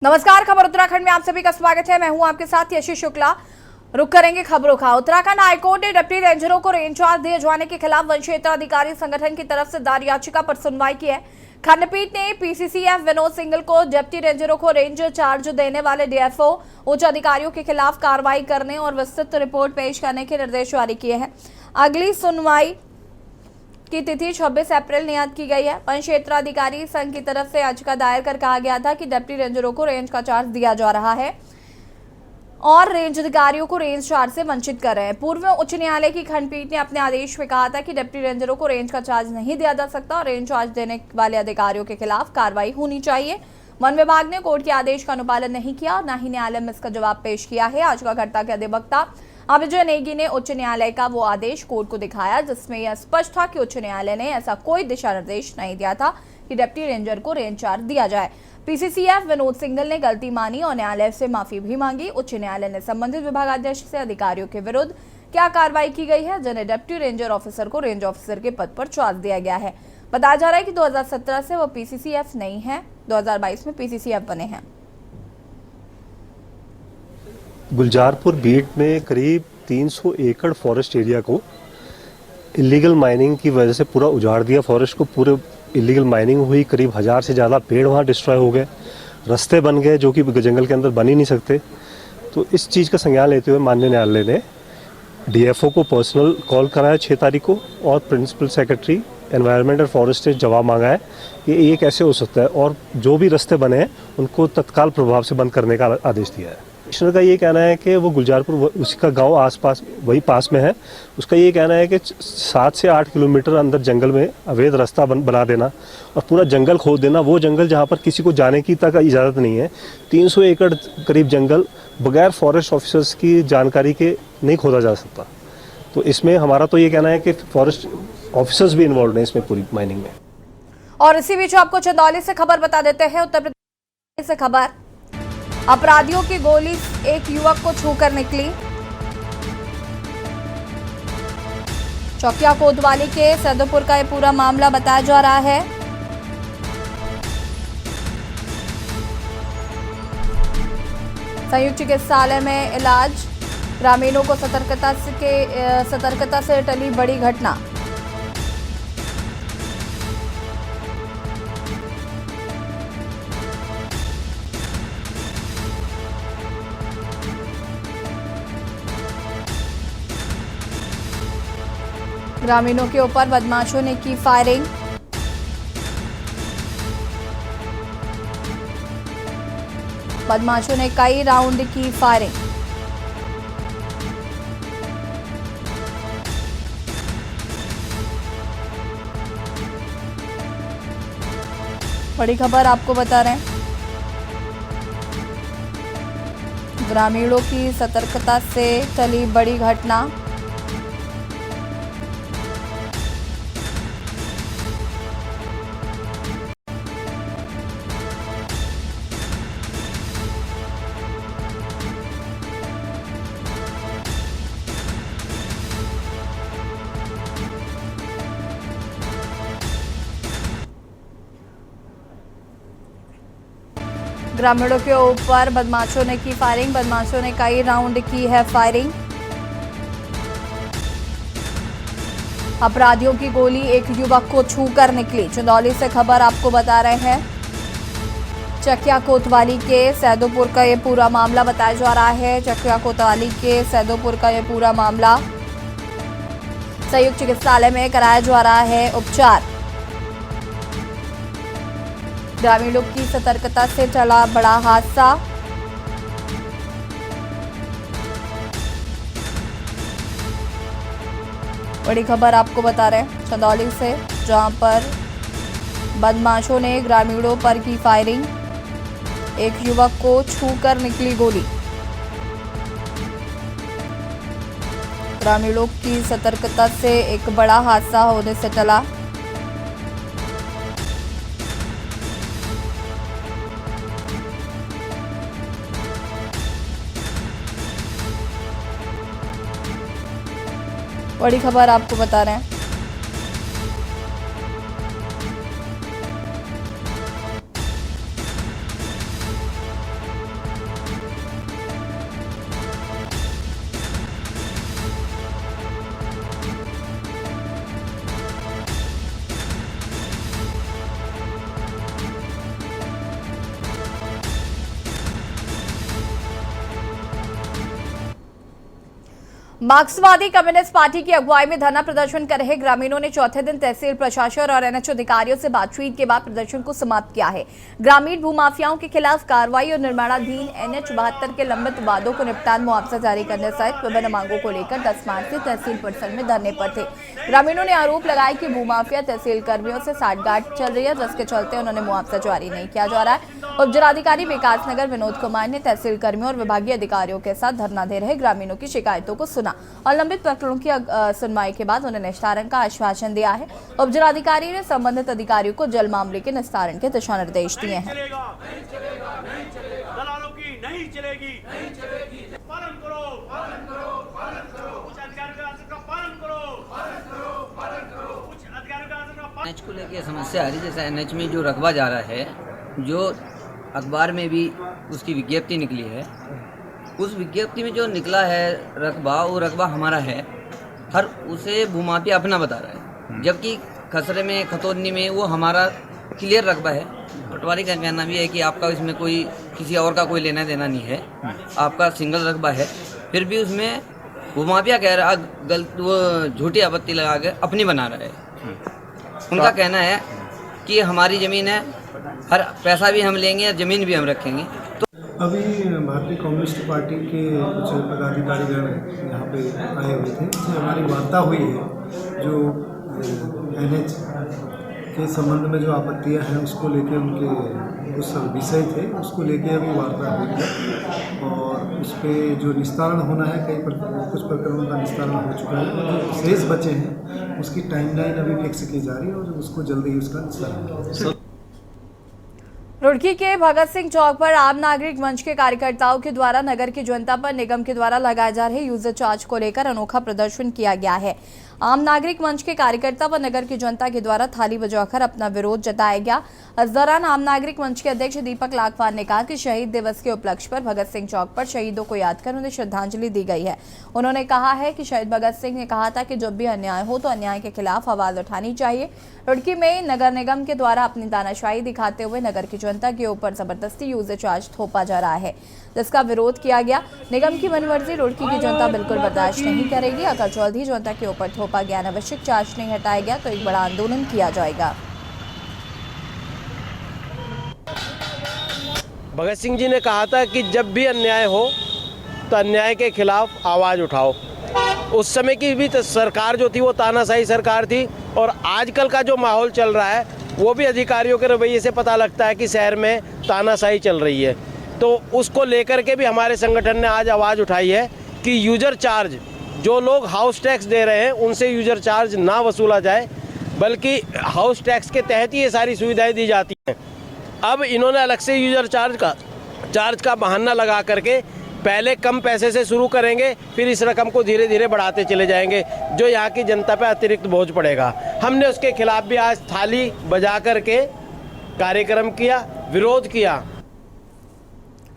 नमस्कार, खबर उत्तराखंड में आप सभी का स्वागत है। मैं हूं आपके साथ यशीष शुक्ला। रुक करेंगे खबरों का। उत्तराखंड हाईकोर्ट ने डिप्टी रेंजरों को रेंज चार्ज दिए जाने के खिलाफ वन क्षेत्र अधिकारी संगठन की तरफ से दायर याचिका पर सुनवाई की है। खंडपीठ ने पीसीसीएफ विनोद सिंघल को डिप्टी रेंजरों को रेंज चार्ज देने वाले डीएफओ उच्च अधिकारियों के खिलाफ कार्रवाई करने और विस्तृत रिपोर्ट पेश करने के निर्देश जारी किए हैं। अगली सुनवाई की तिथि 26 अप्रैल नियत की गई है। वन क्षेत्र अधिकारी संघ की तरफ से याचिका दायर कर कहा गया था कि डिप्टी रेंजरों को रेंज का चार्ज दिया जा रहा है और रेंज अधिकारियों को रेंज चार्ज से वंचित कर रहे हैं। पूर्व उच्च न्यायालय की खंडपीठ ने अपने आदेश में कहा था कि डिप्टी रेंजरों को रेंज का चार्ज नहीं दिया जा सकता और रेंज चार्ज देने वाले अधिकारियों के खिलाफ कार्रवाई होनी चाहिए। वन विभाग ने कोर्ट के आदेश का अनुपालन नहीं किया और न ही न्यायालय में इसका जवाब पेश किया है। याचिकाकर्ता के अधिवक्ता अभिजय नेगी ने उच्च न्यायालय का वो आदेश कोर्ट को दिखाया जिसमें यह स्पष्ट था कि उच्च न्यायालय ने ऐसा कोई दिशा निर्देश नहीं दिया था कि डिप्टी रेंजर को रेंज चार्ज दिया जाए। पीसीसीएफ विनोद सिंघल ने गलती मानी और न्यायालय से माफी भी मांगी। उच्च न्यायालय ने संबंधित विभागाध्यक्ष से अधिकारियों के विरुद्ध क्या कार्रवाई की गई है जिन्हें डिप्टी रेंजर ऑफिसर को रेंज ऑफिसर के पद पर चार्ज दिया गया है। बताया जा रहा है कि 2017 से वो पीसीसीएफ नहीं है, 2022 में पीसीसीएफ बने हैं। गुलजारपुर बीट में करीब 300 एकड़ फॉरेस्ट एरिया को इलीगल माइनिंग की वजह से पूरा उजाड़ दिया। फॉरेस्ट को पूरे इलीगल माइनिंग हुई, करीब 1000 से ज़्यादा पेड़ वहाँ डिस्ट्रॉय हो गए, रास्ते बन गए जो कि जंगल के अंदर बन ही नहीं सकते। तो इस चीज़ का संज्ञान लेते हुए माननीय न्यायालय ने डीएफओ को पर्सनल कॉल कराया 6 तारीख को और प्रिंसिपल सेक्रेटरी एनवायरनमेंट और फॉरेस्ट से जवाब मांगा है कि ये कैसे हो सकता है और जो भी रास्ते बने हैं उनको तत्काल प्रभाव से बंद करने का आदेश दिया है। कमिश्नर का ये कहना है कि वो गुलजारपुर उसका गांव आसपास वही पास में है, उसका ये कहना है कि 7 से 8 किलोमीटर अंदर जंगल में अवैध रास्ता बना देना और पूरा जंगल खोद देना। वो जंगल जहाँ पर किसी को जाने की तक इजाज़त नहीं है। 300 एकड़ करीब जंगल बगैर फॉरेस्ट ऑफिसर्स की जानकारी के नहीं खोदा जा सकता। तो इसमें हमारा तो ये कहना है कि फॉरेस्ट ऑफिसर्स भी इन्वॉल्व हैं इसमें पूरी माइनिंग में। और इसी बीच आपको चंदौली से खबर बता देते हैं। उत्तर प्रदेश से खबर, अपराधियों की गोली एक युवक को छूकर निकली। चौकिया कोतवाली के सैदोपुर का यह पूरा मामला बताया जा रहा है। संयुक्त चिकित्सालय में इलाज, ग्रामीणों को सतर्कता से टली बड़ी घटना। ग्रामीणों के ऊपर बदमाशों ने की फायरिंग। बदमाशों ने कई राउंड की फायरिंग। बड़ी खबर आपको बता रहे हैं, ग्रामीणों की सतर्कता से चली बड़ी घटना। ग्रामीणों के ऊपर बदमाशों ने की फायरिंग। बदमाशों ने कई राउंड की है फायरिंग। अपराधियों की गोली एक युवक को छूकर निकली। चंदौली से खबर आपको बता रहे हैं। चकिया कोतवाली के सैदोपुर का ये पूरा मामला बताया जा रहा है। चकिया कोतवाली के सैदोपुर का ये पूरा मामला, संयुक्त चिकित्सालय में कराया जा रहा है उपचार। ग्रामीणों की सतर्कता से चला बड़ा हादसा। बड़ी खबर आपको बता रहे हैं चंदौली से, जहां पर बदमाशों ने ग्रामीणों पर की फायरिंग। एक युवक को छूकर निकली गोली। ग्रामीणों की सतर्कता से एक बड़ा हादसा होने से टला। बड़ी खबर आपको बता रहे हैं। मार्क्सवादी कम्युनिस्ट पार्टी की अगुवाई में धरना प्रदर्शन कर रहे ग्रामीणों ने चौथे दिन तहसील प्रशासन और एनएच अधिकारियों से बातचीत के बाद प्रदर्शन को समाप्त किया है। ग्रामीण भूमाफियाओं के खिलाफ कार्रवाई और निर्माणाधीन एनएच 72 के लंबित वादों को निपटान, मुआवजा जारी करने सहित विभिन्न मांगों को लेकर 10 मार्च से तहसील परिसर में धरने पर थे। ग्रामीणों ने आरोप लगाया कि भूमाफिया तहसील कर्मियों से साठगांठ चल रही है, जिसके चलते उन्होंने मुआवजा जारी नहीं किया जा रहा है। उप जिलाधिकारी विकास नगर विनोद कुमार ने तहसील कर्मियों और विभागीय अधिकारियों के साथ धरना दे रहे ग्रामीणों की शिकायतों को सुना और लंबित प्रकरणों की सुनवाई के बाद उन्हें निस्तारण का आश्वासन दिया है। उप जिलाधिकारी ने संबंधित अधिकारियों को जल्द मामले के निस्तारण के दिशा निर्देश दिए हैं। एनएच को लेकर समस्या आ रही, जैसे एनएच में जो रकबा जा रहा है, जो अखबार में भी उसकी विज्ञप्ति निकली है, उस विज्ञप्ति में जो निकला है रकबा, वो रकबा हमारा है, हर उसे भूमाफिया अपना बता रहा है, जबकि खसरे में खतौनी में वो हमारा क्लियर रकबा है। पटवारी का कहना भी है कि आपका इसमें कोई किसी और का कोई लेना देना नहीं है, आपका सिंगल रकबा है, फिर भी उसमें भूमाफिया कह रहा गलत, वो झूठी आपत्ति लगा के अपनी बना रहा है। उनका कहना है कि हमारी ज़मीन है, हर पैसा भी हम लेंगे और ज़मीन भी हम रखेंगे। तो अभी भारतीय कम्युनिस्ट पार्टी के कुछ पदाधिकारीगण यहाँ पे आए हुए थे, जिससे हमारी वार्ता हुई है। जो एनएच के संबंध में जो आपत्तियाँ हैं उसको लेके उनके कुछ विषय थे, उसको लेके अभी वार्ता हुई है और उस पर जो निस्तारण होना है, कुछ प्रकरणों का निस्तारण हो चुका है, जो शेष बचे हैं उसकी टाइमलाइन अभी फिक्स की जा रही है और उसको जल्दी ही उसका निस्तारण। रुड़की के भगत सिंह चौक पर आम नागरिक मंच के कार्यकर्ताओं के द्वारा नगर की जनता पर निगम के द्वारा लगाए जा रहे यूजर चार्ज को लेकर अनोखा प्रदर्शन किया गया है। आम नागरिक मंच के कार्यकर्ता व नगर की जनता के द्वारा थाली बजाकर अपना विरोध जताया गया। इस दौरान आम नागरिक मंच के अध्यक्ष दीपक लाखवान ने कहा कि शहीद दिवस के उपलक्ष्य पर भगत सिंह चौक पर शहीदों को याद कर उन्हें श्रद्धांजलि दी गई है। उन्होंने कहा है कि शहीद भगत सिंह ने कहा था कि जब भी अन्याय हो तो अन्याय के खिलाफ आवाज उठानी चाहिए। रुड़की में नगर निगम के द्वारा अपनी तानाशाही दिखाते हुए नगर की जनता के ऊपर जबरदस्ती यूजर चार्ज थोपा जा रहा है, जिसका विरोध किया गया। निगम की मनमर्जी रुड़की की जनता बिल्कुल बर्दाश्त नहीं करेगी। अगर जल्द ही जनता के ऊपर थोपा गया अनावश्यक चार्ज नहीं हटाया गया तो एक बड़ा आंदोलन किया जाएगा। भगत सिंह जी ने कहा था कि जब भी अन्याय हो तो अन्याय के खिलाफ आवाज़ उठाओ। उस समय की भी तो सरकार जो थी वो तानाशाही सरकार थी, और आजकल का जो माहौल चल रहा है वो भी अधिकारियों के रवैये से पता लगता है कि शहर में तानाशाही चल रही है। तो उसको लेकर के भी हमारे संगठन ने आज आवाज़ उठाई है कि यूजर चार्ज, जो लोग हाउस टैक्स दे रहे हैं उनसे यूजर चार्ज ना वसूला जाए, बल्कि हाउस टैक्स के तहत ही ये सारी सुविधाएं दी जाती हैं। अब इन्होंने अलग से यूजर चार्ज का बहाना लगा करके पहले कम पैसे से शुरू करेंगे, फिर इस रकम को धीरे धीरे बढ़ाते चले जाएंगे, जो यहाँ की जनता पे अतिरिक्त बोझ पड़ेगा। हमने उसके खिलाफ भी आज थाली बजा करके कार्यक्रम किया, विरोध किया।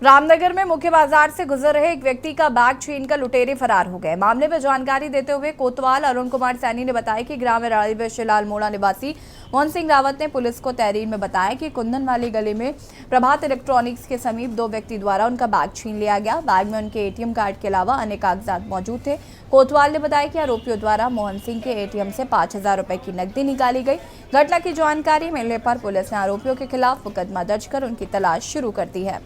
रामनगर में मुख्य बाजार से गुजर रहे एक व्यक्ति का बैग छीनकर लुटेरे फरार हो गए। मामले में जानकारी देते हुए कोतवाल अरुण कुमार सैनी ने बताया कि ग्राम राड़ी में शिलाल मोड़ा निवासी मोहन सिंह रावत ने पुलिस को तहरीर में बताया कि कुंदन वाली गली में प्रभात इलेक्ट्रॉनिक्स के समीप दो व्यक्ति द्वारा उनका बैग छीन लिया गया। बैग में उनके एटीएम कार्ड के अलावा अन्य कागजात मौजूद थे। कोतवाल ने बताया कि आरोपियों द्वारा मोहन सिंह के एटीएम से 5,000 रुपए की नकदी निकाली गई। घटना की जानकारी मिलने पर पुलिस ने आरोपियों के खिलाफ मुकदमा दर्ज कर उनकी तलाश शुरू कर दी है।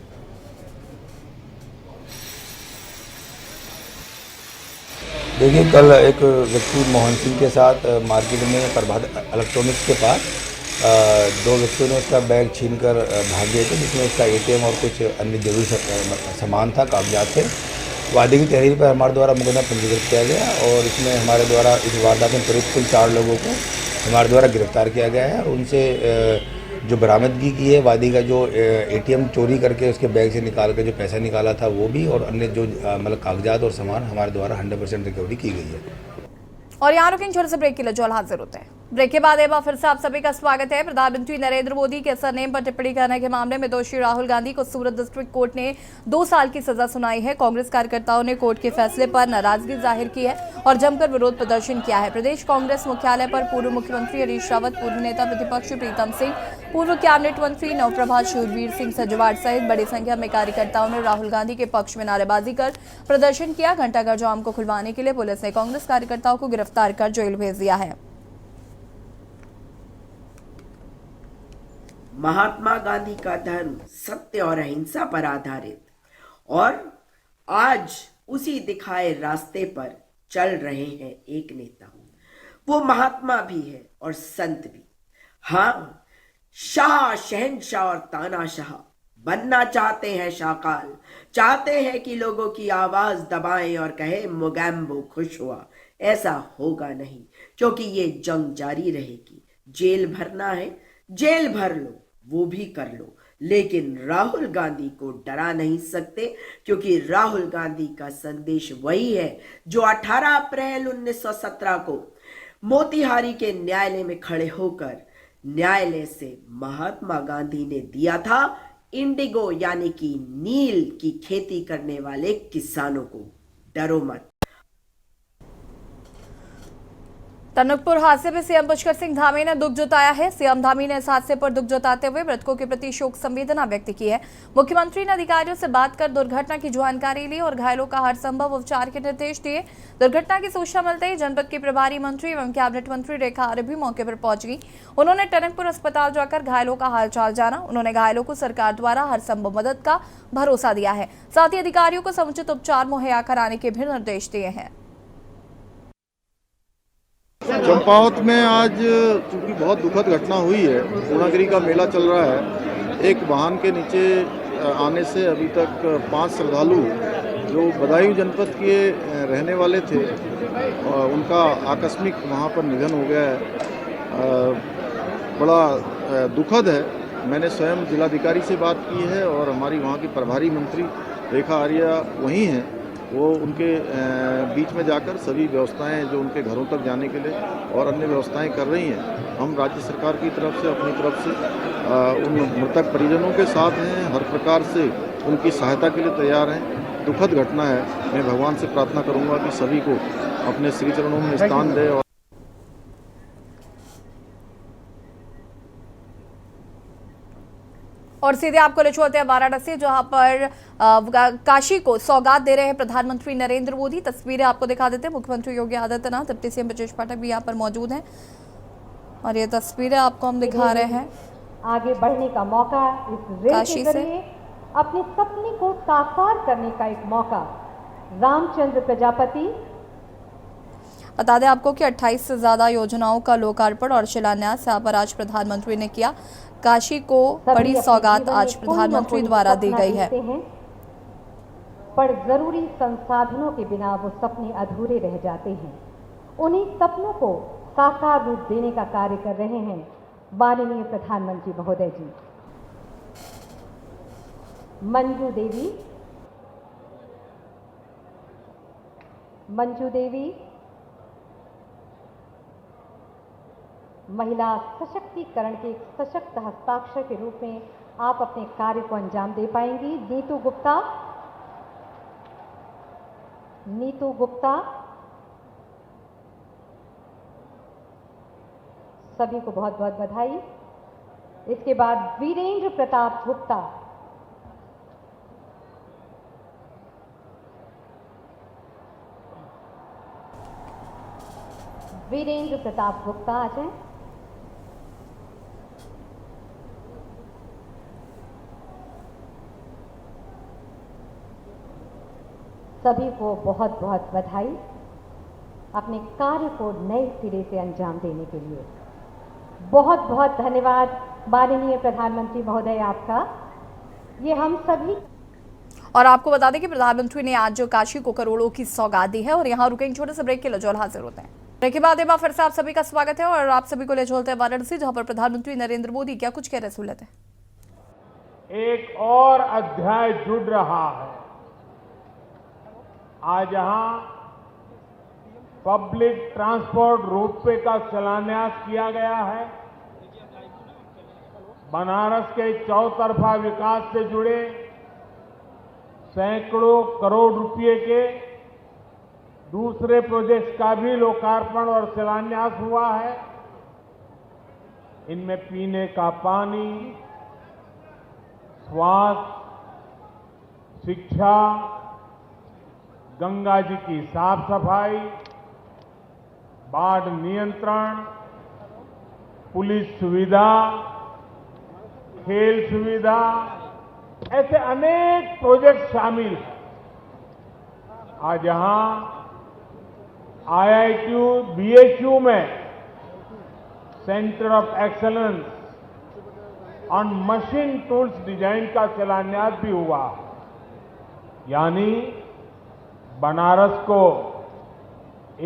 देखिए, कल एक व्यक्ति मोहन सिंह के साथ मार्केट में प्रभात इलेक्ट्रॉनिक्स के पास दो व्यक्तियों ने उसका बैग छीनकर भाग गए थे, जिसमें उसका एटीएम और कुछ अन्य जरूरी सामान था, कागजात थे। वादे की तहरीर पर हमारे द्वारा मुकदमा पंजीकृत किया गया और इसमें हमारे द्वारा इस वारदात में करीब कुल 4 लोगों को हमारे द्वारा गिरफ्तार किया गया है और उनसे जो बरामदगी की है, वादी का जो एटीएम चोरी करके उसके बैग से निकाल कर जो पैसा निकाला था वो भी, और अन्य जो मतलब कागजात और सामान हमारे द्वारा 100% रिकवरी की गई है। और यहाँ रुकेंगे, छोटे से ब्रेक के लिए जो हाजिर होते हैं। ब्रेक के बाद एक बार फिर से आप सभी का स्वागत है। प्रधानमंत्री नरेंद्र मोदी के सरनेम पर टिप्पणी करने के मामले में दोषी राहुल गांधी को सूरत डिस्ट्रिक्ट कोर्ट ने 2 साल की सजा सुनाई है। कांग्रेस कार्यकर्ताओं ने कोर्ट के फैसले पर नाराजगी जाहिर की है और जमकर विरोध प्रदर्शन किया है। प्रदेश कांग्रेस मुख्यालय पर पूर्व मुख्यमंत्री हरीश रावत, पूर्व नेता प्रतिपक्ष प्रीतम सिंह, पूर्व कैबिनेट मंत्री नवप्रभा शूरवीर सिंह सजवाड़ सहित बड़ी संख्या में कार्यकर्ताओं ने राहुल गांधी के पक्ष में नारेबाजी कर प्रदर्शन किया। घंटाघर जाम को खुलवाने के लिए पुलिस ने कांग्रेस कार्यकर्ताओं को गिरफ्तार कर जेल भेज दिया है। महात्मा गांधी का धर्म सत्य और अहिंसा पर आधारित, और आज उसी दिखाए रास्ते पर चल रहे हैं एक नेता। वो महात्मा भी है और संत भी। हाँ, शाह, शहंशाह और तानाशाह बनना चाहते हैं शाकाल, चाहते हैं कि लोगों की आवाज दबाएं और कहे मोगैम्बो खुश हुआ। ऐसा होगा नहीं, क्योंकि ये जंग जारी रहेगी। जेल भरना है, जेल भर लो, वो भी कर लो, लेकिन राहुल गांधी को डरा नहीं सकते, क्योंकि राहुल गांधी का संदेश वही है जो 18 अप्रैल 1917 को मोतिहारी के न्यायालय में खड़े होकर न्यायालय से महात्मा गांधी ने दिया था इंडिगो यानी कि नील की खेती करने वाले किसानों को। डरो मत। टनकपुर हादसे में सीएम पुष्कर सिंह धामी ने दुख जताया है। सीएम धामी ने इस हादसे पर दुख जताते हुए मृतकों के प्रति शोक संवेदना व्यक्त की है। मुख्यमंत्री ने अधिकारियों से बात कर दुर्घटना की जानकारी ली और घायलों का हर संभव उपचार के निर्देश दिए। दुर्घटना की सूचना मिलते ही जनपद की प्रभारी मंत्री एवं कैबिनेट मंत्री रेखा आर्य भी मौके पर पहुंच गई। उन्होंने टनकपुर अस्पताल जाकर घायलों का हालचाल जाना। उन्होंने घायलों को सरकार द्वारा हर संभव मदद का भरोसा दिया है। साथ ही अधिकारियों को समुचित उपचार मुहैया कराने के भी निर्देश दिए हैं। चंपावत में आज चूंकि बहुत दुखद घटना हुई है, पूर्णागिरी का मेला चल रहा है। एक वाहन के नीचे आने से अभी तक 5 श्रद्धालु जो बदायूं जनपद के रहने वाले थे, उनका आकस्मिक वहां पर निधन हो गया है। बड़ा दुखद है। मैंने स्वयं जिलाधिकारी से बात की है और हमारी वहाँ की प्रभारी मंत्री रेखा आर्या वहीं हैं। वो उनके बीच में जाकर सभी व्यवस्थाएं जो उनके घरों तक जाने के लिए और अन्य व्यवस्थाएं कर रही हैं। हम राज्य सरकार की तरफ से, अपनी तरफ से उन मृतक परिजनों के साथ हैं, हर प्रकार से उनकी सहायता के लिए तैयार हैं। दुखद घटना है। मैं भगवान से प्रार्थना करूंगा कि सभी को अपने श्री चरणों में स्थान दे। और सीधे आपको ले चलते हैं वाराणसी, जहां पर काशी को सौगात दे रहे हैं प्रधानमंत्री नरेंद्र मोदी। तस्वीरें आपको दिखा देते हैं। मुख्यमंत्री योगी आदित्यनाथ, डिप्टी सीएम ब्रजेश पाठक भी यहां पर मौजूद हैं और ये तस्वीरें आपको हम दिखा रहे हैं। आगे बढ़ने का मौका, इस रेल के जरिए अपने सपने को साकार करने का एक मौका। रामचंद्र प्रजापति। बता दें आपको कि 28 से ज्यादा योजनाओं का लोकार्पण और शिलान्यास यहाँ पर आज प्रधानमंत्री ने किया। काशी को बड़ी सौगात आज प्रधानमंत्री द्वारा दी गई है। पर जरूरी संसाधनों के बिना वो सपने अधूरे रह जाते हैं। उन्हीं सपनों को साकार रूप देने का कार्य कर रहे हैं माननीय प्रधानमंत्री महोदय जी। मंजू देवी महिला सशक्तिकरण के एक सशक्त हस्ताक्षर के रूप में आप अपने कार्य को अंजाम दे पाएंगी। नीतू गुप्ता, सभी को बहुत बहुत बधाई। इसके बाद वीरेंद्र प्रताप गुप्ता, आ जाएं। सभी को बहुत बहुत बधाई अपने कार्य को नए सिरे से अंजाम देने के लिए। बहुत बहुत धन्यवाद माननीय प्रधानमंत्री महोदय आपका। ये हम सभी। और आपको बता दें कि प्रधानमंत्री ने आज जो काशी को करोड़ों की सौगात दी है। और यहाँ रुकेंगे, छोटे से ब्रेक के लिए जल्द हाजिर होते हैं। ब्रेक के बाद एक बार फिर से आप सभी का स्वागत है और आप सभी को ले चलते हैं वाराणसी, जहां पर प्रधानमंत्री नरेंद्र मोदी क्या कुछ कह रहे सुन लेते हैं। एक और अध्याय जुड़ रहा है। आज यहां पब्लिक ट्रांसपोर्ट रोपवे का शिलान्यास किया गया है। बनारस के चौतरफा विकास से जुड़े सैकड़ों करोड़ रुपए के दूसरे प्रोजेक्ट्स का भी लोकार्पण और शिलान्यास हुआ है। इनमें पीने का पानी, स्वास्थ्य, शिक्षा, गंगा जी की साफ सफाई, बाढ़ नियंत्रण, पुलिस सुविधा, खेल सुविधा, ऐसे अनेक प्रोजेक्ट शामिल हैं। आज यहां IITU BHU में centre of excellence on machine tools design का शिलान्यास भी हुआ, यानी बनारस को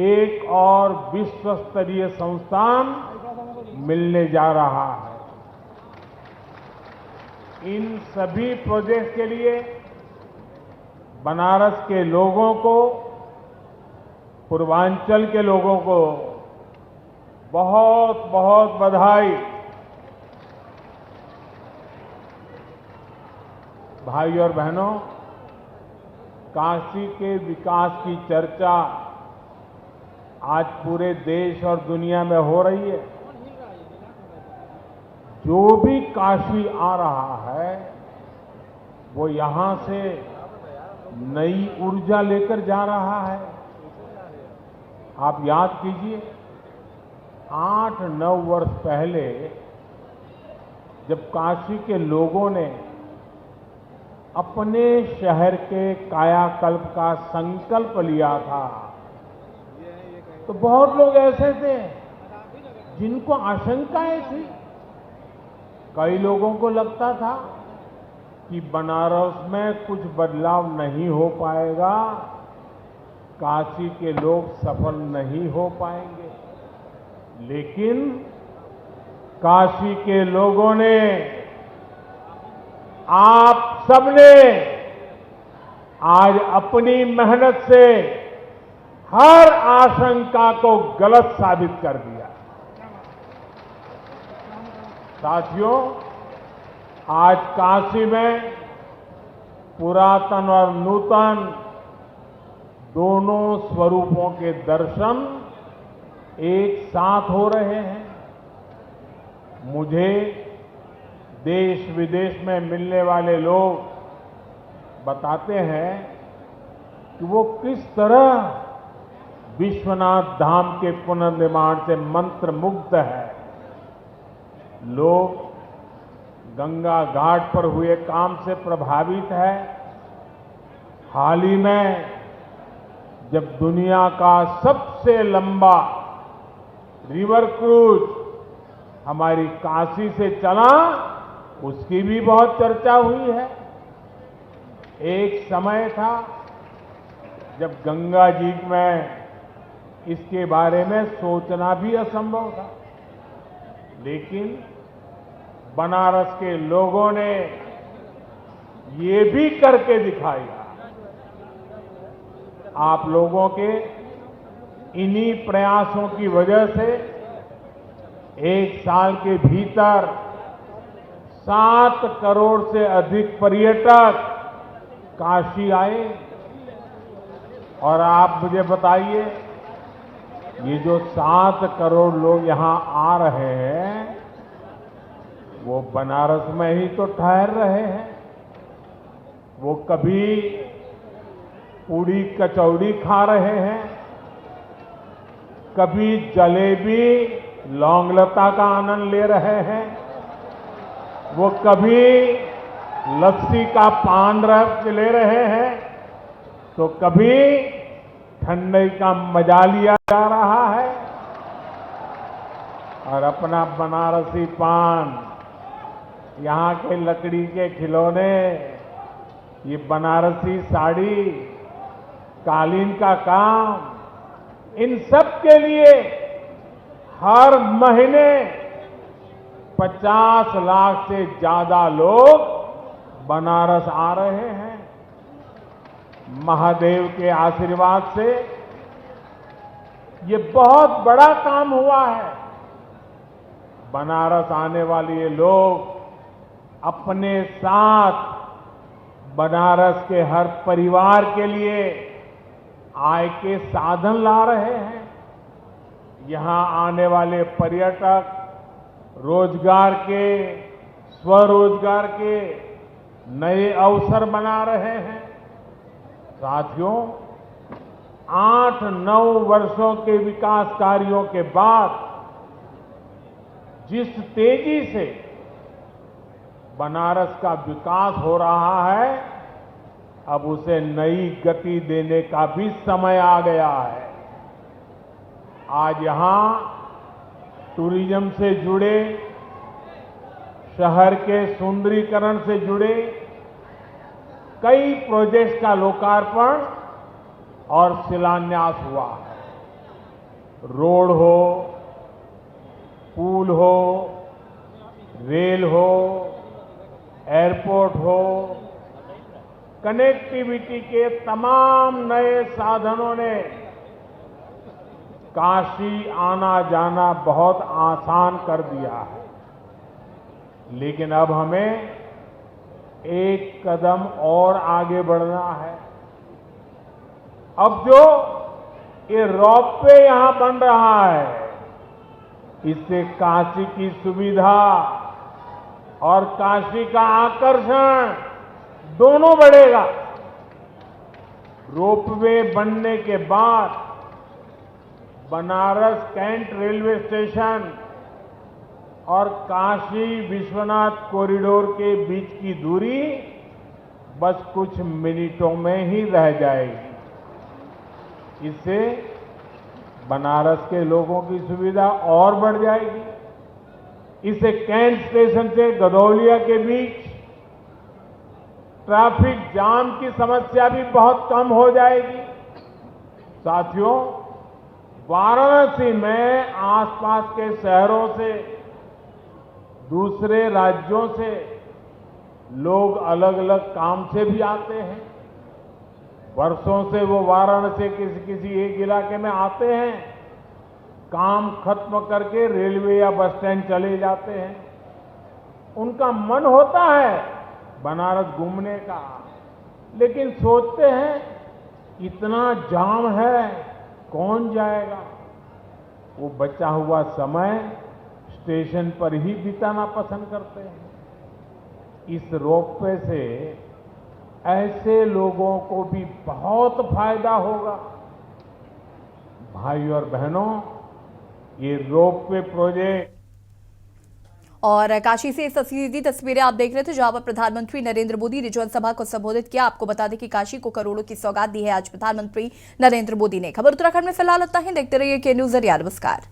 एक और विश्व स्तरीय संस्थान मिलने जा रहा है। इन सभी प्रोजेक्ट के लिए बनारस के लोगों को, पूर्वांचल के लोगों को बहुत बहुत बधाई। भाई और बहनों, काशी के विकास की चर्चा आज पूरे देश और दुनिया में हो रही है। जो भी काशी आ रहा है वो यहां से नई ऊर्जा लेकर जा रहा है। आप याद कीजिए, 8-9 वर्ष पहले जब काशी के लोगों ने अपने शहर के कायाकल्प का संकल्प लिया था, तो बहुत लोग ऐसे थे जिनको आशंकाएं थी। कई लोगों को लगता था कि बनारस में कुछ बदलाव नहीं हो पाएगा, काशी के लोग सफल नहीं हो पाएंगे। लेकिन काशी के लोगों ने, आप सबने आज अपनी मेहनत से हर आशंका को गलत साबित कर दिया। साथियों, आज काशी में पुरातन और नूतन दोनों स्वरूपों के दर्शन एक साथ हो रहे हैं। मुझे देश विदेश में मिलने वाले लोग बताते हैं कि वो किस तरह विश्वनाथ धाम के पुनर्निर्माण से मंत्रमुग्ध है। लोग गंगा घाट पर हुए काम से प्रभावित है। हाल ही में जब दुनिया का सबसे लंबा रिवर क्रूज हमारी काशी से चला, उसकी भी बहुत चर्चा हुई है। एक समय था जब गंगा जी में इसके बारे में सोचना भी असंभव था, लेकिन बनारस के लोगों ने ये भी करके दिखाया। आप लोगों के इन्हीं प्रयासों की वजह से एक साल के भीतर 7 करोड़ से अधिक पर्यटक काशी आए। और आप मुझे बताइए, ये जो 7 करोड़ लोग यहां आ रहे हैं, वो बनारस में ही तो ठहर रहे हैं। वो कभी पूड़ी कचौड़ी खा रहे हैं, कभी जलेबी लौंगलता का आनंद ले रहे हैं, वो कभी लस्सी का पान रस ले रहे हैं, तो कभी ठंडई का मजा लिया जा रहा है। और अपना बनारसी पान, यहाँ के लकड़ी के खिलौने, ये बनारसी साड़ी, कालीन का काम, इन सब के लिए हर महीने 50 लाख से ज्यादा लोग बनारस आ रहे हैं। महादेव के आशीर्वाद से ये बहुत बड़ा काम हुआ है। बनारस आने वाले ये लोग अपने साथ बनारस के हर परिवार के लिए आय के साधन ला रहे हैं। यहां आने वाले पर्यटक रोजगार के, स्वरोजगार के नए अवसर बना रहे हैं। साथियों, 8-9 वर्षों के विकास कार्यों के बाद जिस तेजी से बनारस का विकास हो रहा है, अब उसे नई गति देने का भी समय आ गया है। आज यहां टूरिज्म से जुड़े, शहर के सुंदरीकरण से जुड़े कई प्रोजेक्ट्स का लोकार्पण और शिलान्यास हुआ है। रोड हो, पुल हो, रेल हो, एयरपोर्ट हो, कनेक्टिविटी के तमाम नए साधनों ने काशी आना जाना बहुत आसान कर दिया है। लेकिन अब हमें एक कदम और आगे बढ़ना है। अब जो ये रोपवे यहां बन रहा है, इससे काशी की सुविधा और काशी का आकर्षण दोनों बढ़ेगा। रोपवे बनने के बाद बनारस कैंट रेलवे स्टेशन और काशी विश्वनाथ कॉरिडोर के बीच की दूरी बस कुछ मिनटों में ही रह जाएगी। इससे बनारस के लोगों की सुविधा और बढ़ जाएगी। इससे कैंट स्टेशन से गदौलिया के बीच ट्रैफिक जाम की समस्या भी बहुत कम हो जाएगी। साथियों, वाराणसी में आसपास के शहरों से, दूसरे राज्यों से लोग अलग अलग काम से भी आते हैं। वर्षों से वो वाराणसी किसी एक इलाके में आते हैं, काम खत्म करके रेलवे या बस स्टैंड चले जाते हैं। उनका मन होता है बनारस घूमने का, लेकिन सोचते हैं इतना जाम है, कौन जाएगा। वो बचा हुआ समय स्टेशन पर ही बिताना पसंद करते हैं। इस रोपवे से ऐसे लोगों को भी बहुत फायदा होगा। भाई और बहनों, ये रोपवे प्रोजेक्ट और काशी से सीधी तस्वीरें आप देख रहे थे, जहां पर प्रधानमंत्री नरेंद्र मोदी ने जनसभा को संबोधित किया। आपको बता दें कि काशी को करोड़ों की सौगात दी है आज प्रधानमंत्री नरेंद्र मोदी ने। खबर उत्तराखंड में फिलहाल इतना ही। देखते रहिए के न्यूज़। नमस्कार।